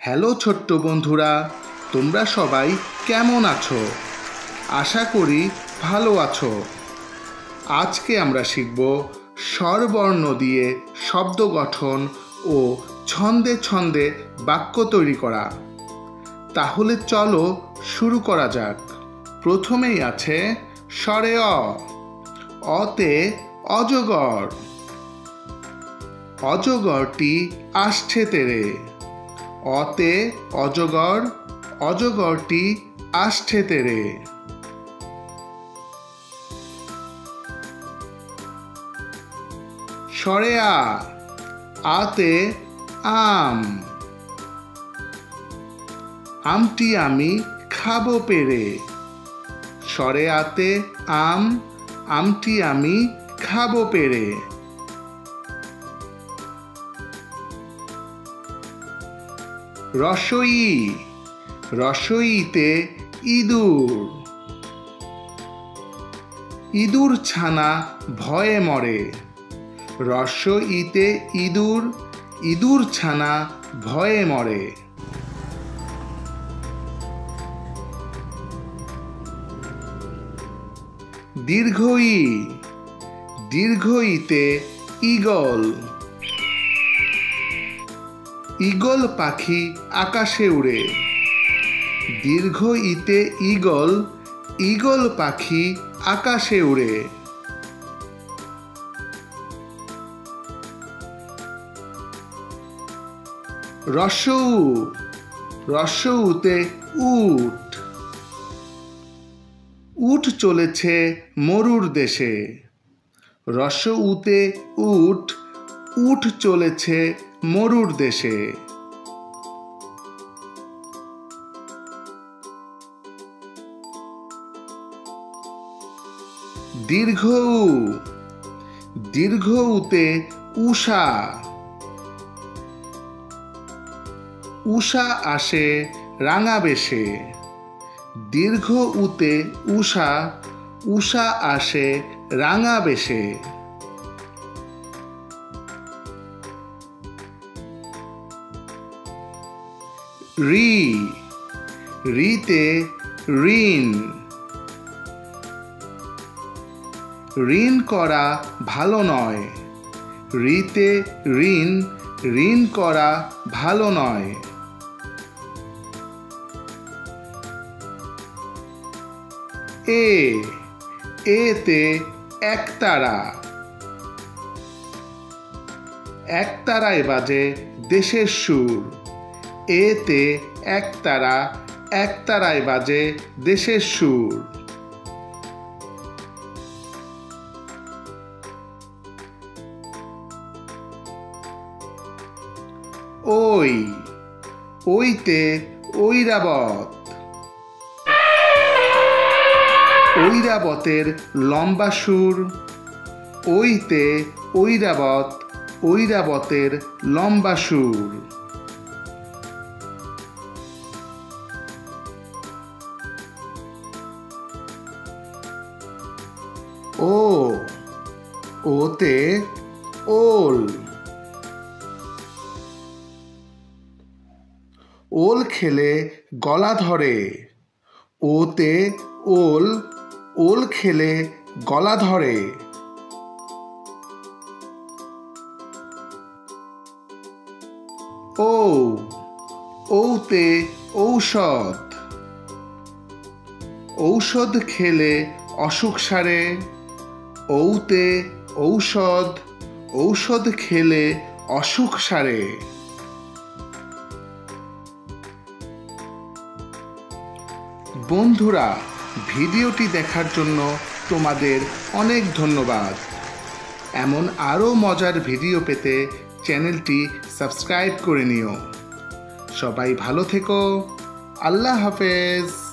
Hello ছোট্ট বন্ধুরা, তোমরা সবাই কেমন আছো? আশা করি ভালো আছো। আজকে আমরা শিখব স্বরবর্ণ দিয়ে শব্দ গঠন ও ছন্দে ছন্দে বাক্য তৈরি করা। তাহলে চলো শুরু করা যাক। প্রথমেই আছে স্বরে অ। অতে অজগর। অজগরটি আসছে তেরে। অতে অজগর, অজগরটি আসছে তেরে। স্বরে আ। আতে আম। আমটি আমি খাবো পেরে। স্বরে আতে আম, আমটি আমি খাবো পেরে। রসই। রসইতে ইঁদুর। ইঁদুর ছানা ভয়ে মরে। রসইতে ইঁদুর, ইঁদুর ছানা ভয়ে মরে। দীর্ঘই। দীর্ঘইতে ঈগল। ঈগল পাখি আকাশে উড়ে। দীর্ঘ ইতে ঈগল, ঈগল পাখি আকাশে উড়ে। রস্যউ। রস্যউতে উট। উট চলেছে মরুর দেশে। রস্যউতে উট, উট চলেছে মরুর দেশে। দীর্ঘউ। দীর্ঘউতে উষা। উষা আসে রাঙা বেশে। দীর্ঘ উতে উষা, উষা আসে রাঙা বেশে। রি। রিতে ঋণ। ঋণ করা ভালো নয়। রিতে ঋণ, ঋণ করা ভালো নয়। এ। এতে একতারা। একতারায় বাজে দেশের সুর। এতে একতারা, একতারায় বাজে দেশের সুর। ওই। ওইতে ঐরাবত। ঐরাবতের লম্বা সুর। ওইতে ঐরাবত, ঐরাবতের লম্বা সুর। ও। ওতে ওল। ওল খেলে গলা ধরে। ওতে ওল, ওল খেলে গলা ধরে। ও। ওতে ঔষধ। ঔষধ খেলে অসুখ সারে। ওতে ঔষধ, ঔষধ খেলে অসুখ সারে। বন্ধুরা, ভিডিওটি দেখার জন্য তোমাদের অনেক ধন্যবাদ। এমন আরও মজার ভিডিও পেতে চ্যানেলটি সাবস্ক্রাইব করে নিও। সবাই ভালো থেকো। আল্লাহ হাফেজ।